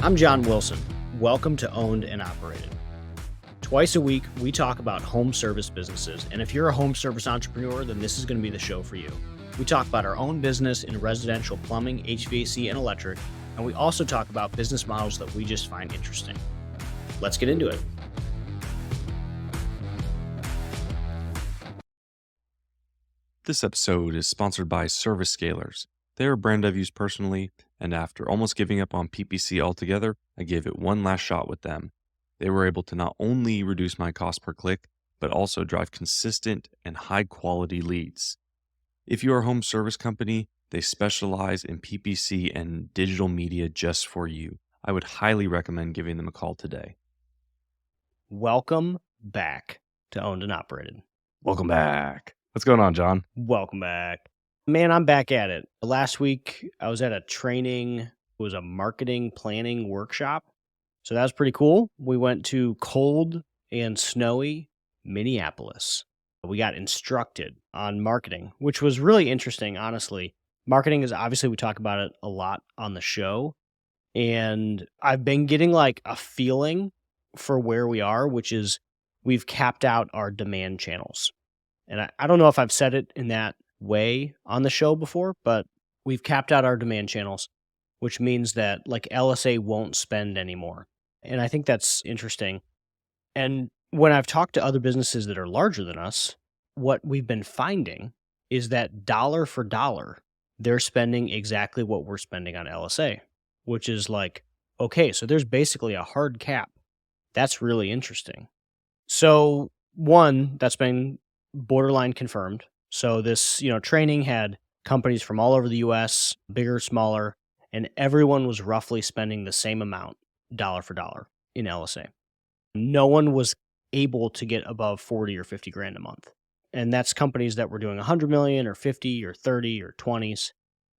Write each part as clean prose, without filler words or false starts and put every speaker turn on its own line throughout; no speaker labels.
I'm John Wilson. Welcome to Owned and Operated. Twice a week, we talk about home service businesses, and if you're a home service entrepreneur, then this is going to be the show for you. We talk about our own business in residential plumbing, HVAC, and electric, and we also talk about business models that we just find interesting. Let's get into it.
This episode is sponsored by Service Scalers. They're a brand I've used personally, and after almost giving up on PPC altogether, I gave it one last shot with them. They were able to not only reduce my cost per click, but also drive consistent and high-quality leads. If you're a home service company, they specialize in PPC and digital media just for you. I would highly recommend giving them a call today.
Welcome back to Owned and Operated.
Welcome back. What's going on, John?
Welcome back. Man, I'm back at it. Last week, I was at a training. It was a marketing planning workshop. So that was pretty cool. We went to cold and snowy Minneapolis. We got instructed on marketing, which was really interesting, honestly. Marketing is obviously, we talk about it a lot on the show. And I've been getting like a feeling for where we are, which is we've capped out our demand channels. And I don't know if I've said it in that way on the show before, but we've capped out our demand channels, which means that like LSA won't spend anymore. And I think that's interesting. And when I've talked to other businesses that are larger than us, what we've been finding is that dollar for dollar, they're spending exactly what we're spending on LSA, which is like, okay, so there's basically a hard cap. That's really interesting. So one, that's been borderline confirmed. So this, training had companies from all over the US, bigger, smaller, and everyone was roughly spending the same amount, dollar for dollar, in LSA. No one was able to get above 40 or 50 grand a month. And that's companies that were doing 100 million or 50 or 30 or 20s.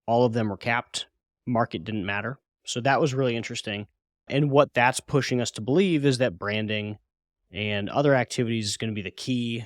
All of them were capped. Market didn't matter. So that was really interesting. And what that's pushing us to believe is that branding and other activities is going to be the key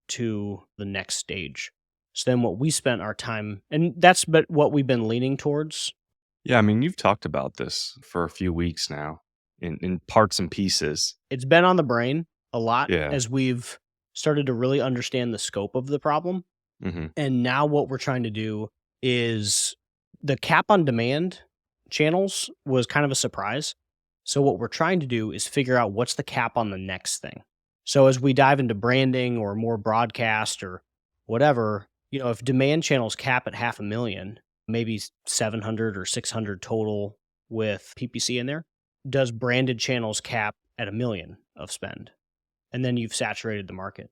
to the next stage. So then what we spent our time, and that's what we've been leaning towards.
Yeah, I mean, you've talked about this for a few weeks now in parts and pieces.
It's been on the brain a lot
Yeah.
as we've started to really understand the scope of the problem.
Mm-hmm.
And now what we're trying to do is the cap on demand channels was kind of a surprise. So what we're trying to do is figure out what's the cap on the next thing. So as we dive into branding or more broadcast or whatever, if demand channels cap at 500,000, maybe 700 or 600 total with PPC in there, does branded channels cap at 1 million of spend? And then you've saturated the market.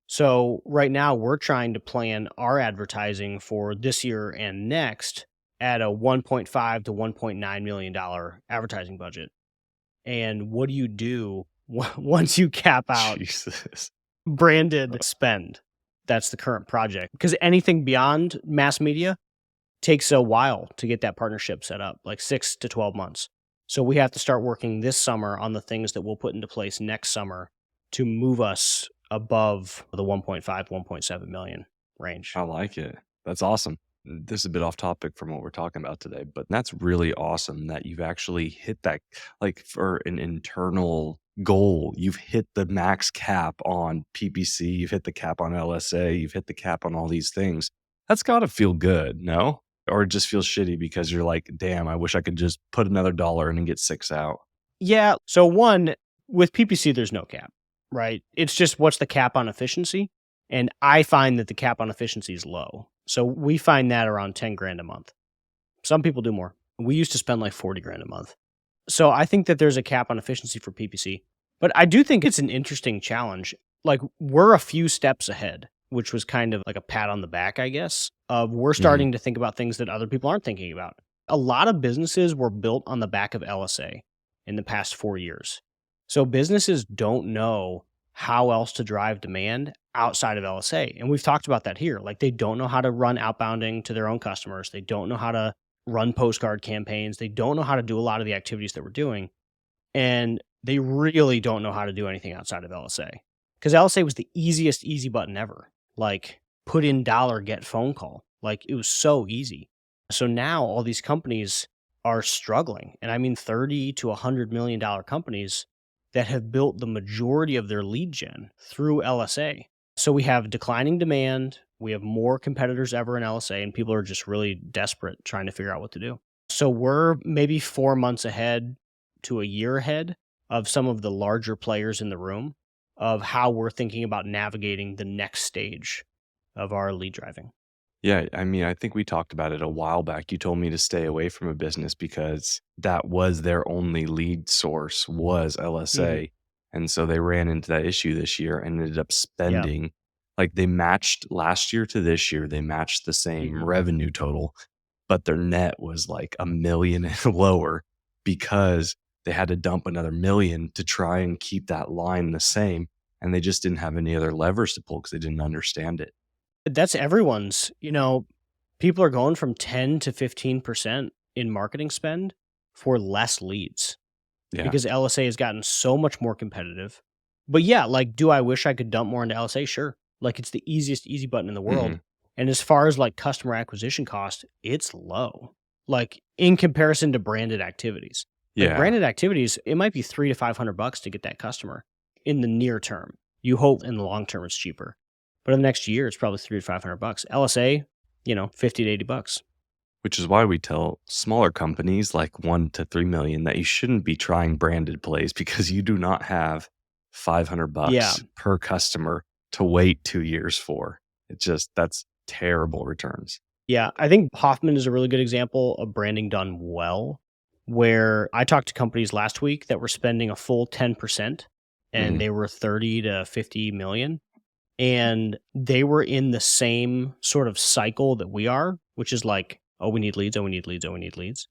So right now we're trying to plan our advertising for this year and next at a $1.5 to $1.9 million advertising budget. And what do you do once you cap out
Jesus.
branded spend? That's the current project. Because anything beyond mass media takes a while to get that partnership set up, like 6 to 12 months. So we have to start working this summer on the things that we'll put into place next summer to move us above the 1.5, 1.7 million range.
I like it. That's awesome. This is a bit off topic from what we're talking about today, but that's really awesome that you've actually hit that, like for an internal goal. You've hit the max cap on PPC, you've hit the cap on LSA, you've hit the cap on all these things. That's got to feel good, no? Or it just feels shitty because you're like, damn, I wish I could just put another dollar in and get 6 out.
Yeah. So one, with PPC, there's no cap, right? It's just what's the cap on efficiency? And I find that the cap on efficiency is low. So we find that around 10 grand a month. Some people do more. We used to spend like 40 grand a month. So I think that there's a cap on efficiency for PPC. But I do think it's an interesting challenge. Like we're a few steps ahead, which was kind of like a pat on the back, I guess, of we're starting to think about things that other people aren't thinking about. A lot of businesses were built on the back of LSA in the past 4 years. So businesses don't know how else to drive demand outside of LSA. And we've talked about that here. Like they don't know how to run outbounding to their own customers. They don't know how to run postcard campaigns. They don't know how to do a lot of the activities that we're doing. And they really don't know how to do anything outside of LSA. Because LSA was the easy button ever. Like put in $, get phone call. Like it was so easy. So now all these companies are struggling. And I mean 30 to $100 million companies that have built the majority of their lead gen through LSA. So we have declining demand. We have more competitors ever in LSA, and people are just really desperate trying to figure out what to do. So we're maybe 4 months ahead to a year ahead of some of the larger players in the room of how we're thinking about navigating the next stage of our lead driving.
Yeah, I mean, I think we talked about it a while back. You told me to stay away from a business because that was their only lead source was
Hmm.
LSA. And so they ran into that issue this year and ended up
Yeah.
spending like they matched last year to this year, they matched the same
Hmm.
revenue total, but their net was like a million lower because they had to dump another million to try and keep that line the same. And they just didn't have any other levers to pull because they didn't understand it.
That's everyone's, people are going from 10 to 15% in marketing spend for less leads
Yeah.
because LSA has gotten so much more competitive. But yeah, like, do I wish I could dump more into LSA? Sure. Like, it's the easiest easy button in the
Hmm.
world. And as far as like customer acquisition cost, it's low. Like in comparison to branded activities. Like
Yeah.
branded activities, it might be 300 to $500 to get that customer in the near term. You hope in the long term it's cheaper. But in the next year, it's probably 300 to $500. LSA, 50 to $80.
Which is why we tell smaller companies like 1 to 3 million that you shouldn't be trying branded plays because you do not have
Yeah.
$500 per customer to wait 2 years for. It's just that's terrible returns.
Yeah. I think Hoffman is a really good example of branding done well, where I talked to companies last week that were spending a full 10% and
Mhm.
they were 30 to 50 million. And they were in the same sort of cycle that we are, which is like, oh, we need leads, oh, we need leads, oh, we need leads.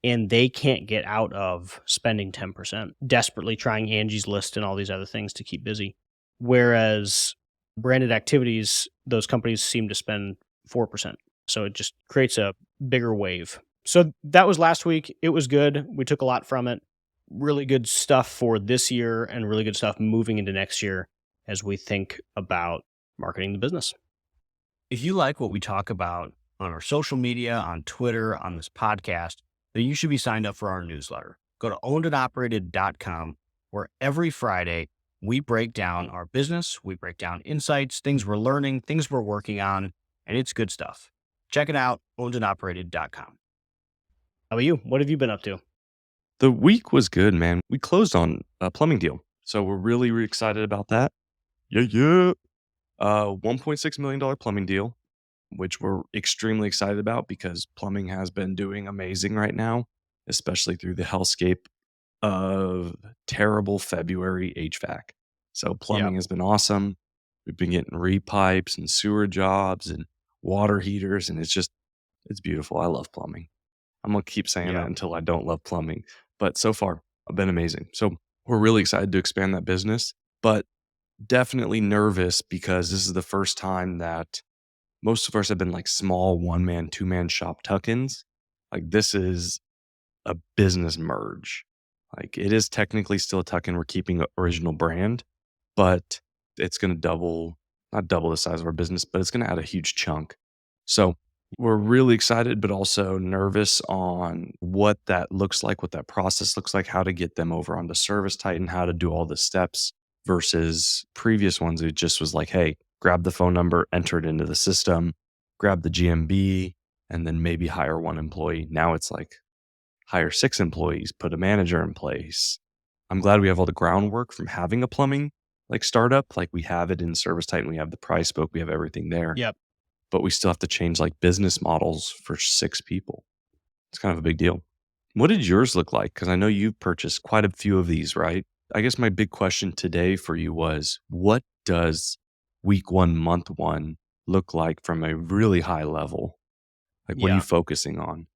And they can't get out of spending 10%, desperately trying Angie's List and all these other things to keep busy. Whereas branded activities, those companies seem to spend 4%. So it just creates a bigger wave. So that was last week. It was good. We took a lot from it. Really good stuff for this year and really good stuff moving into next year as we think about marketing the business. If you like what we talk about on our social media, on Twitter, on this podcast, then you should be signed up for our newsletter. Go to ownedandoperated.com, where every Friday we break down our business, we break down insights, things we're learning, things we're working on, and it's good stuff. Check it out, ownedandoperated.com. How about you? What have you been up to?
The week was good, man. We closed on a plumbing deal. So we're really excited about that. Yeah, yeah. $1.6 million plumbing deal, which we're extremely excited about because plumbing has been doing amazing right now, especially through the hellscape of terrible February HVAC. So
Yep.
plumbing has been awesome. We've been getting repipes and sewer jobs and water heaters, and it's beautiful. I love plumbing. I'm gonna keep saying that
Yeah.
until I don't love plumbing. But so far, I've been amazing. So we're really excited to expand that business, but definitely nervous because this is the first time that most of us have been like small one man, two man shop tuck ins. Like this is a business merge. Like it is technically still a tuck in. We're keeping the original brand, but it's going to not double the size of our business, but it's going to add a huge chunk. So we're really excited, but also nervous on what that looks like, what that process looks like, how to get them over onto Service Titan, how to do all the steps versus previous ones. It just was like, hey, grab the phone number, enter it into the system, grab the GMB, and then maybe hire one employee. Now it's like, hire 6 employees, put a manager in place. I'm glad we have all the groundwork from having a plumbing like startup. Like we have it in Service Titan, we have the price book, we have everything there,
Yep.
but we still have to change like business models for 6 people. It's kind of a big deal. What did yours look like? Because I know you've purchased quite a few of these, right? I guess my big question today for you was what does week one, month one look like from a really high level? Like what are you
Yeah.
focusing on?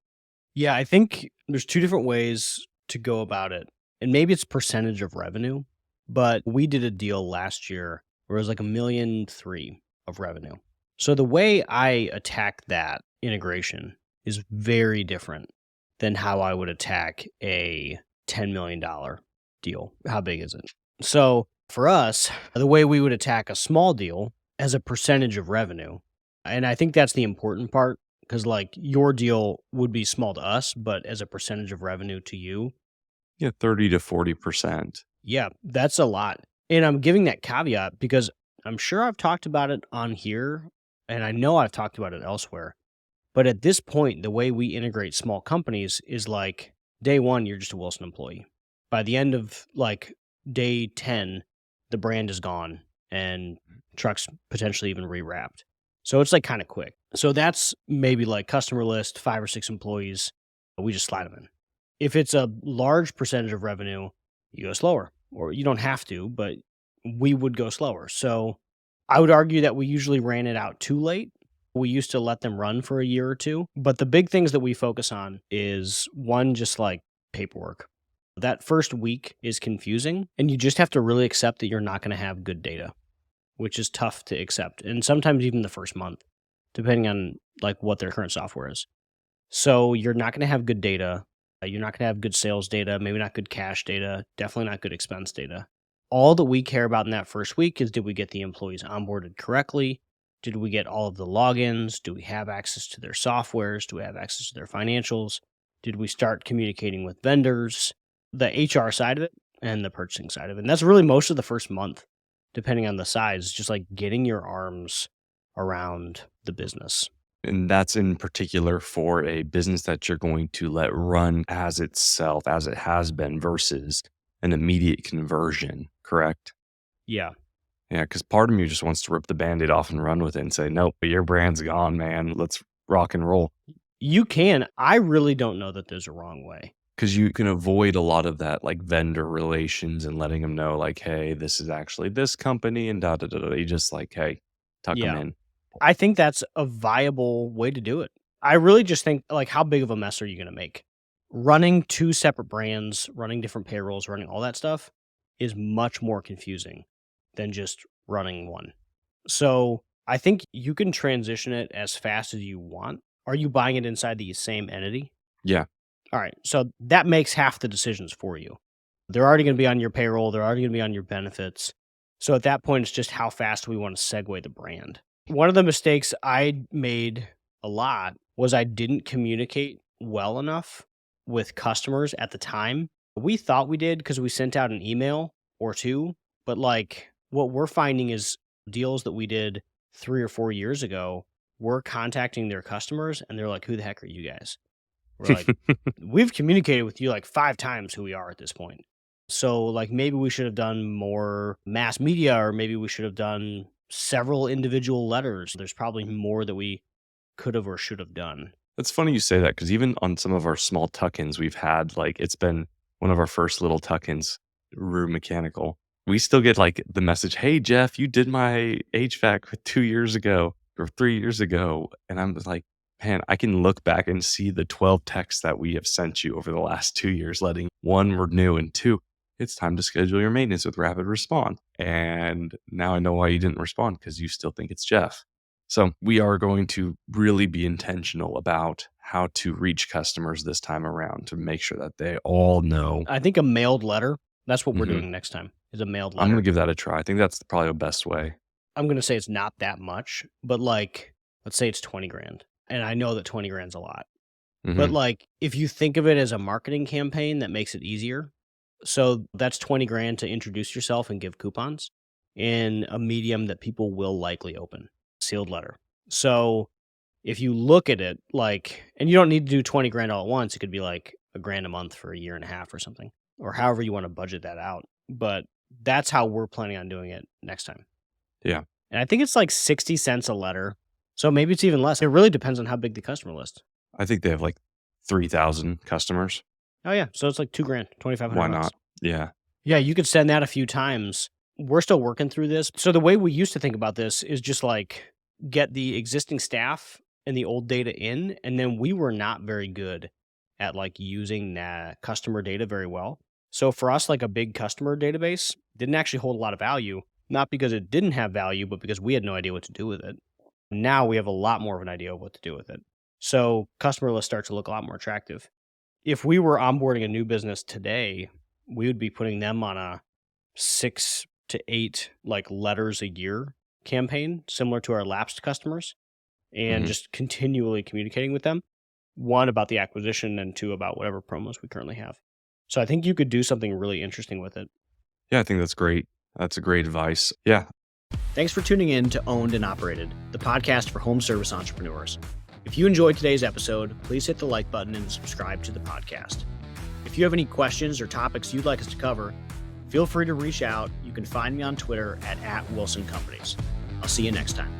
Yeah. I think there's two different ways to go about it. And maybe it's percentage of revenue, but we did a deal last year where it was like 1,300,000 of revenue. So the way I attack that integration is very different than how I would attack a $10 million deal. How big is it? So for us, the way we would attack a small deal as a percentage of revenue, and I think that's the important part because like your deal would be small to us, but as a percentage of revenue to you,
Yeah, 30 to 40%.
yeah, that's a lot. And I'm giving that caveat because I'm sure I've talked about it on here and I know I've talked about it elsewhere. But at this point, the way we integrate small companies is like day one, you're just a Wilson employee. By the end of like day 10, the brand is gone and trucks potentially even rewrapped. So it's like kind of quick. So that's maybe like customer list, 5 or 6 employees. We just slide them in. If it's a large percentage of revenue, you go slower, or you don't have to, but we would go slower. So I would argue that we usually ran it out too late. We used to let them run for a year or two. But the big things that we focus on is one, just like paperwork. That first week is confusing, and you just have to really accept that you're not going to have good data, which is tough to accept. And sometimes even the first month, depending on like what their current software is. So you're not going to have good data. You're not going to have good sales data, maybe not good cash data, definitely not good expense data. All that we care about in that first week is, did we get the employees onboarded correctly? Did we get all of the logins? Do we have access to their softwares? Do we have access to their financials? Did we start communicating with vendors? The HR side of it and the purchasing side of it. And that's really most of the first month, depending on the size, just like getting your arms around the business.
And that's in particular for a business that you're going to let run as itself, as it has been, versus an immediate conversion, correct?
Yeah.
Yeah, because part of me just wants to rip the Band-Aid off and run with it and say, nope, your brand's gone, man. Let's rock and roll.
You can. I really don't know that there's a wrong way.
Because you can avoid a lot of that, like vendor relations and letting them know, like, hey, this is actually this company and da da da da. You just like, hey, tuck them
Yeah.
in.
I think that's a viable way to do it. I really just think, like, how big of a mess are you going to make? Running 2 separate brands, running different payrolls, running all that stuff is much more confusing than just running one. So I think you can transition it as fast as you want. Are you buying it inside the same entity?
Yeah.
All right. So that makes half the decisions for you. They're already going to be on your payroll. They're already going to be on your benefits. So at that point, it's just how fast we want to segue the brand. One of the mistakes I made a lot was I didn't communicate well enough with customers at the time. We thought we did because we sent out an email or two, but like what we're finding is deals that we did 3 or 4 years ago, we're contacting their customers and they're like, who the heck are you guys? We're like, we've communicated with you like 5 times who we are at this point. So like maybe we should have done more mass media, or maybe we should have done several individual letters. There's probably more that we could have or should have done.
It's funny you say that because even on some of our small tuck-ins we've had, like it's been one of our first little tuck-ins, Rue Mechanical. We still get like the message, hey, Jeff, you did my HVAC 2 years ago or 3 years ago. And I'm like, man, I can look back and see the 12 texts that we have sent you over the last 2 years, letting one, renew, and two, it's time to schedule your maintenance with Rapid Respond. And now I know why you didn't respond, because you still think it's Jeff. So we are going to really be intentional about how to reach customers this time around to make sure that they all know.
I think a mailed letter, that's what we're
Mhm.
doing next time, is a mailed
I'm going
letter.
to give that a try. I think that's probably the best way.
I'm going to say it's not that much, but like, let's say it's 20 grand. And I know that 20 grand's a lot. But
Mhm.
like, if you think of it as a marketing campaign, that makes it easier. So that's 20 grand to introduce yourself and give coupons in a medium that people will likely open, sealed letter. So if you look at it like, and you don't need to do 20 grand all at once, it could be like a grand a month for a year and a half or something, or however you want to budget that out. But that's how we're planning on doing it next time.
Yeah.
And I think it's like 60 cents a letter. So maybe it's even less. It really depends on how big the customer list.
I think they have like 3,000 customers.
Oh yeah. So it's like 2 grand, 2,500
Why
bucks.
not? Yeah.
Yeah, you could send that a few times. We're still working through this. So the way we used to think about this is just like get the existing staff and the old data in, and then we were not very good at like using that customer data very well. So for us, like a big customer database didn't actually hold a lot of value, not because it didn't have value, but because we had no idea what to do with it. Now we have a lot more of an idea of what to do with it. So customer lists start to look a lot more attractive. If we were onboarding a new business today, we would be putting them on a 6 to 8 like letters a year campaign, similar to our lapsed customers. and
Mhm.
just continually communicating with them. One, about the acquisition, and two, about whatever promos we currently have. So I think you could do something really interesting with it.
Yeah, I think that's great. That's a great advice. Yeah.
Thanks for tuning in to Owned and Operated, the podcast for home service entrepreneurs. If you enjoyed today's episode, please hit the like button and subscribe to the podcast. If you have any questions or topics you'd like us to cover, feel free to reach out. You can find me on Twitter at @WilsonCompanies. I'll see you next time.